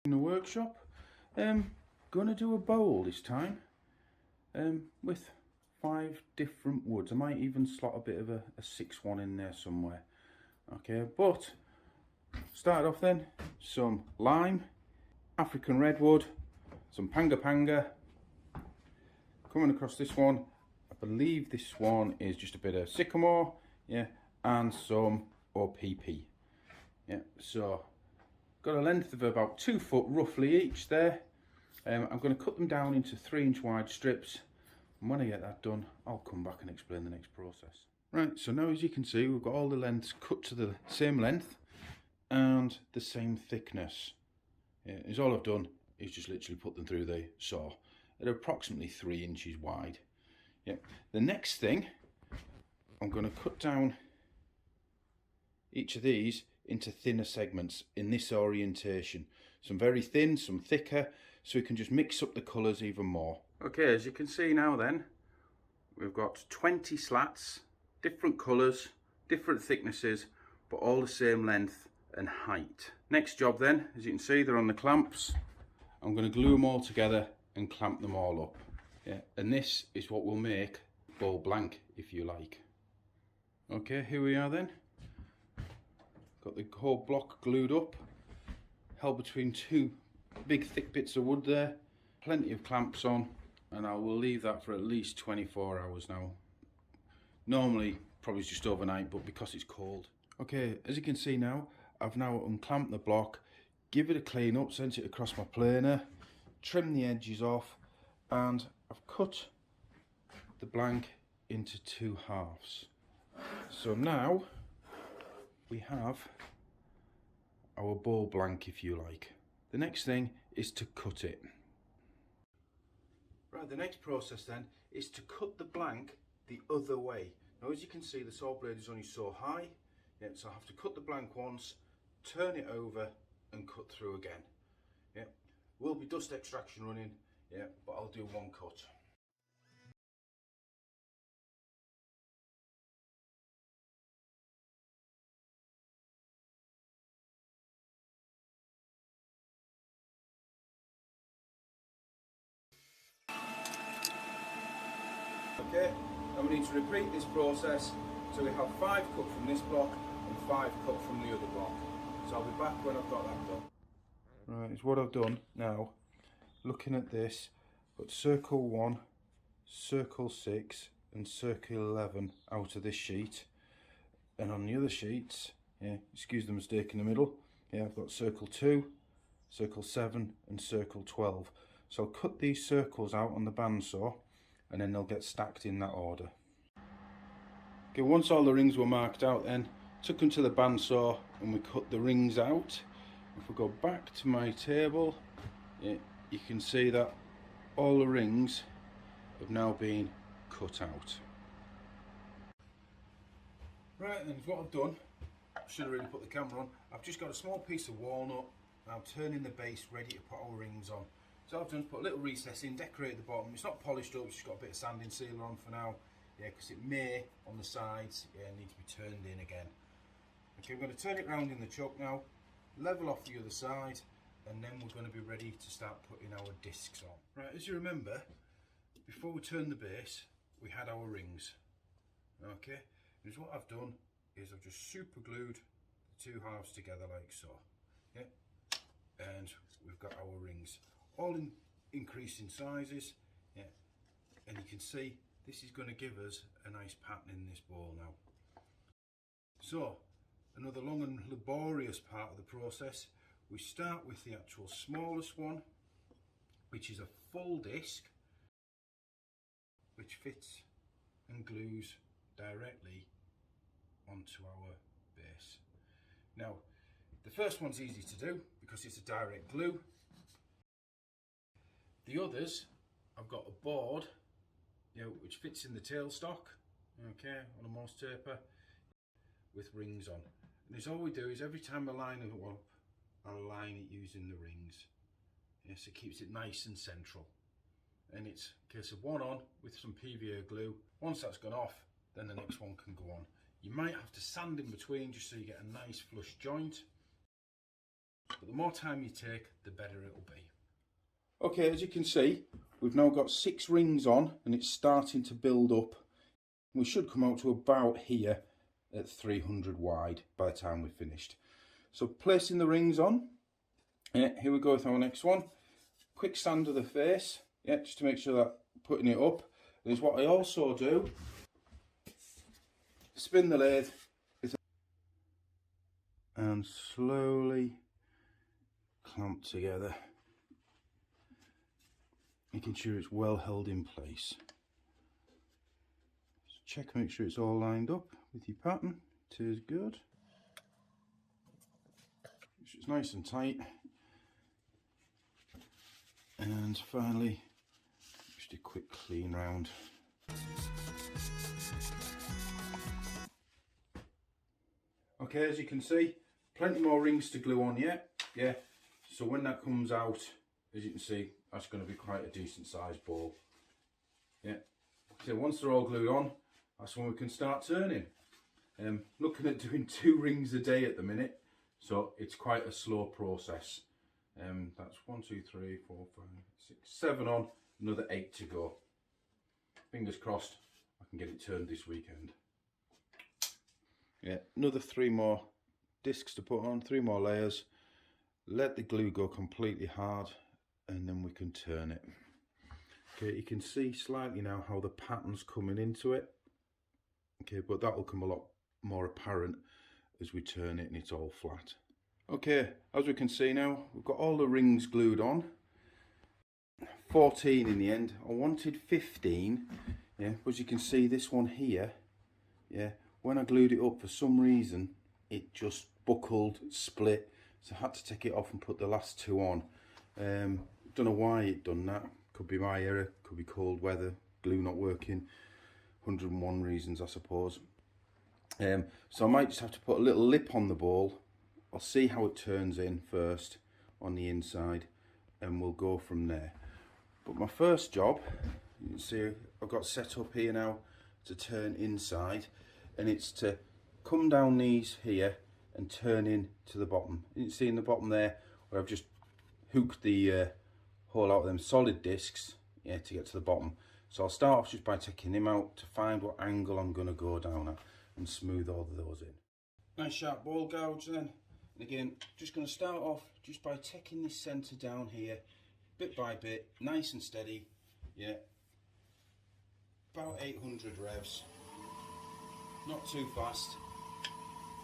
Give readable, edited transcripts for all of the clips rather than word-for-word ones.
In the workshop. Gonna do a bowl this time with 5 different woods. I might even slot a bit of a 6-1 in there somewhere. Okay, but start off then, some lime, African redwood, some panga panga. Coming across this one, I believe this one is just a bit of sycamore, yeah, and some OPP. Yeah, so got a length of about 2 foot roughly each there. I'm going to cut them down into 3-inch wide strips, and when I get that done I'll come back and explain the next process. Right, so now as you can see we've got all the lengths cut to the same length and the same thickness. Yeah, is all I've done is just literally put them through the saw at approximately 3 inches wide. Yeah. The next thing, I'm going to cut down each of these into thinner segments in this orientation. Some very thin, some thicker, so we can just mix up the colours even more. Okay, as you can see now then, we've got 20 slats, different colours, different thicknesses, but all the same length and height. Next job then, as you can see, they're on the clamps. I'm going to glue them all together and clamp them all up. Yeah, and this is what will make bowl blank, if you like. Okay, here we are then. Got the whole block glued up, held between 2 big thick bits of wood there. Plenty of clamps on, and I will leave that for at least 24 hours now. Normally probably just overnight, but because it's cold. Okay, as you can see now, I've now unclamped the block, give it a clean up, sent it across my planer, trim the edges off, and I've cut the blank into 2 halves. So now we have our bowl blank, if you like. The next thing is to cut it. Right, the next process then is to cut the blank the other way. Now as you can see, the saw blade is only so high, yeah, so I have to cut the blank once, turn it over and cut through again. Yeah, will be dust extraction running, yeah, but I'll do 1 cut. Okay, and we need to repeat this process so we have 5 cut from this block and 5 cut from the other block. So I'll be back when I've got that done. Right, it's what I've done now. Looking at this, put circle 1, circle 6 and circle 11 out of this sheet, and on the other sheets, yeah, excuse the mistake in the middle, yeah, I've got circle 2, circle 7 and circle 12. So I'll cut these circles out on the bandsaw and then they'll get stacked in that order. Okay, once all the rings were marked out then, took them to the bandsaw and we cut the rings out. If we go back to my table, yeah, you can see that all the rings have now been cut out. Right then, what I've done, should have really put the camera on, I've just got a small piece of walnut, and I'm turning the base ready to put our rings on. So I've done put a little recess in, decorate the bottom. It's not polished up, it's just got a bit of sanding sealer on for now. Yeah, because it may, on the sides, yeah, need to be turned in again. Okay, we're going to turn it round in the chuck now, level off the other side, and then we're going to be ready to start putting our discs on. Right, as you remember, before we turned the base, we had our rings. Okay, and what I've done is I've just super glued the 2 halves together like so. Yeah, and we've got our rings. All in increasing sizes, yeah, and you can see this is going to give us a nice pattern in this bowl now. So another long and laborious part of the process, we start with the actual smallest one, which is a full disc which fits and glues directly onto our base. Now the first one's easy to do because it's a direct glue. The others, I've got a board, you know, which fits in the tailstock, okay, on a Morse taper, with rings on. And this all we do is every time I line it up, I'll line it using the rings. Yes, it keeps it nice and central. And it's a case of one on with some PVA glue. Once that's gone off, then the next one can go on. You might have to sand in between just so you get a nice flush joint. But the more time you take, the better it'll be. Okay, as you can see, we've now got 6 rings on and it's starting to build up. We should come out to about here at 300 wide by the time we're finished. So placing the rings on, here we go with our next one. Quick sand of the face, just to make sure that putting it up. Is what I also do, spin the lathe and slowly clamp together, making sure it's well held in place. Just check, make sure it's all lined up with your pattern. It is good. It's nice and tight. And finally, just a quick clean round. Okay, as you can see, plenty more rings to glue on yet. Yeah, so when that comes out, as you can see, that's going to be quite a decent sized ball. Yeah, so once they're all glued on, that's when we can start turning. Looking at doing 2 rings a day at the minute, so it's quite a slow process. That's 1, 2, 3, 4, 5, 6, 7 on, another 8 to go. Fingers crossed I can get it turned this weekend. Yeah, another 3 more discs to put on, 3 more layers. Let the glue go completely hard and then we can turn it. Okay, you can see slightly now how the pattern's coming into it. Okay, but that will come a lot more apparent as we turn it and it's all flat. Okay, as we can see now, we've got all the rings glued on. 14 in the end. I wanted 15, yeah, but as you can see, this one here, yeah, when I glued it up, for some reason, it just buckled, split, so I had to take it off and put the last 2 on. Don't know why it done that. Could be my error, could be cold weather, glue not working, 101 reasons I suppose. So I might just have to put a little lip on the ball. I'll see how it turns in first on the inside and we'll go from there. But my first job, you can see I've got set up here now to turn inside, and it's to come down these here and turn in to the bottom. You can see in the bottom there where I've just hooked the hole out of them solid discs, yeah, to get to the bottom. So I'll start off just by taking them out to find what angle I'm going to go down at and smooth all of those in. Nice sharp ball gouge then. And again, just going to start off just by taking this centre down here, bit by bit, nice and steady, yeah, about 800 revs, not too fast,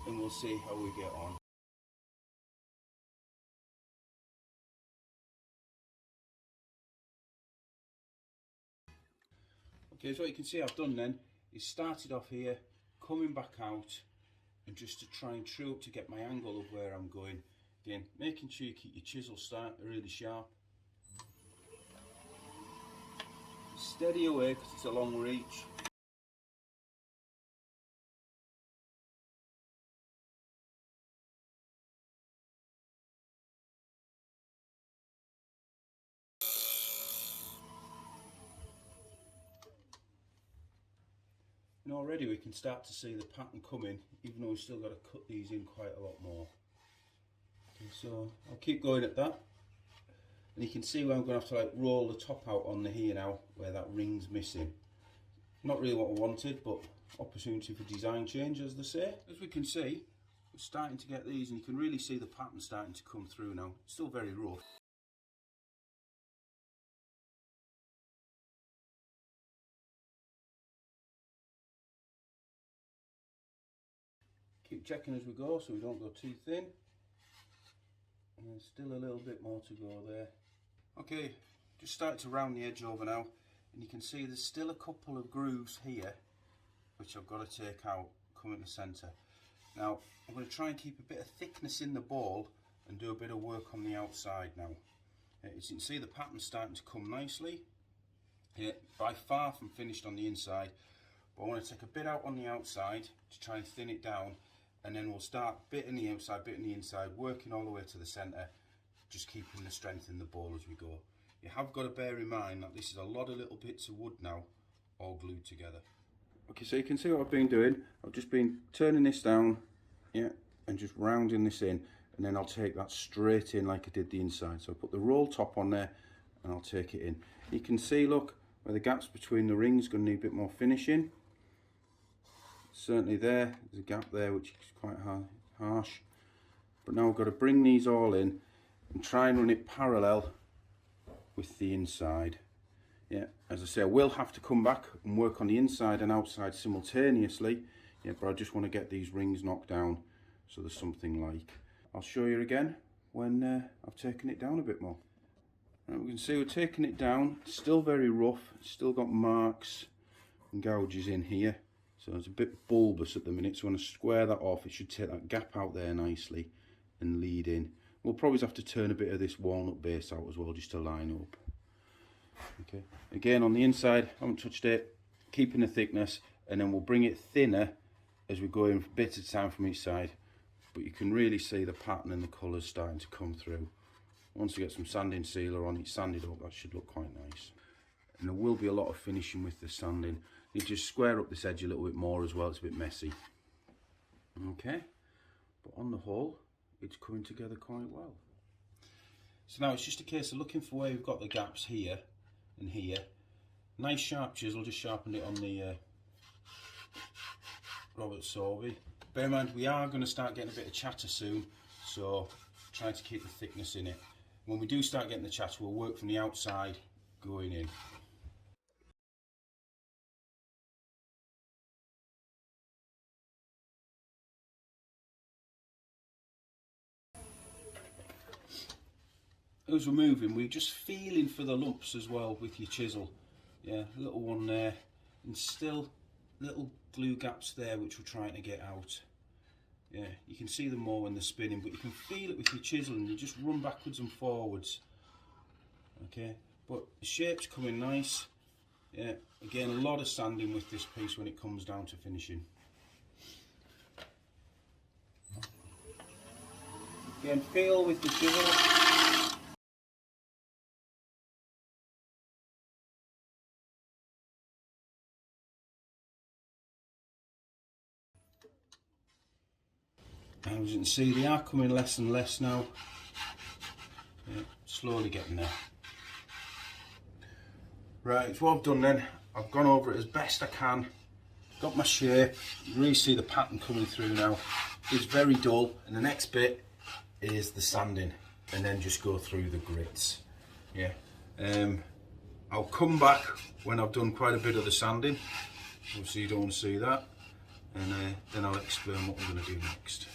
and we'll see how we get on. Okay, so what you can see I've done then is started off here, coming back out, and just to try and true up to get my angle of where I'm going. Again, making sure you keep your chisel really sharp. Steady away because it's a long reach. And already we can start to see the pattern coming, even though we've still got to cut these in quite a lot more. Okay, so I'll keep going at that. And you can see where I'm going to have to like roll the top out on the here now, where that ring's missing. Not really what I wanted, but opportunity for design change, as they say. As we can see, we're starting to get these, and you can really see the pattern starting to come through now. It's still very rough. Keep checking as we go so we don't go too thin. And there's still a little bit more to go there. Okay, just started to round the edge over now, and you can see there's still a couple of grooves here which I've got to take out, come in the centre. Now I'm going to try and keep a bit of thickness in the ball and do a bit of work on the outside now. As you can see, the pattern's starting to come nicely. By far from finished on the inside, but I want to take a bit out on the outside to try and thin it down, and then we'll start bit in the outside, bit in the inside, working all the way to the centre, just keeping the strength in the ball as we go. You have got to bear in mind that this is a lot of little bits of wood now, all glued together. Okay, so you can see what I've been doing. I've just been turning this down, yeah, and just rounding this in, and then I'll take that straight in like I did the inside. So I put the roll top on there and I'll take it in. You can see, look, where the gaps between the rings going to need a bit more finishing. Certainly there's a gap there which is quite harsh. But now we've got to bring these all in and try and run it parallel with the inside. Yeah, as I say, I will have to come back and work on the inside and outside simultaneously. Yeah, but I just want to get these rings knocked down so there's something like. I'll show you again when I've taken it down a bit more. Right, we can see we're taking it down. It's still very rough. It's still got marks and gouges in here. So it's a bit bulbous at the minute. So when I square that off, it should take that gap out there nicely and lead in. We'll probably have to turn a bit of this walnut base out as well, just to line up. Okay. Again, on the inside, I haven't touched it. Keeping the thickness, and then we'll bring it thinner as we go in bits at a time from each side. But you can really see the pattern and the colours starting to come through. Once we get some sanding sealer on it, sanded up, that should look quite nice. And there will be a lot of finishing with the sanding. You just square up this edge a little bit more as well, it's a bit messy. Okay, but on the whole, it's coming together quite well. So now it's just a case of looking for where we've got the gaps here and here. Nice sharp chisel, just sharpened it on the Robert Sorby. Bear in mind, we are going to start getting a bit of chatter soon, so try to keep the thickness in it. When we do start getting the chatter, we'll work from the outside going in. As we're moving, we're just feeling for the lumps as well with your chisel. Yeah, a little one there, and still little glue gaps there which we're trying to get out. Yeah, you can see them more when they're spinning, but you can feel it with your chisel and you just run backwards and forwards. Okay, but the shape's coming nice. Yeah, again, a lot of sanding with this piece when it comes down to finishing. Again, feel with the chisel. As you can see, they are coming less and less now. Yeah, slowly getting there. Right, so what I've done then, I've gone over it as best I can, got my shape. You can really see the pattern coming through now. It's very dull, and the next bit is the sanding, and then just go through the grits. Yeah, I'll come back when I've done quite a bit of the sanding. Obviously you don't want to see that, and then I'll explain what we're going to do next.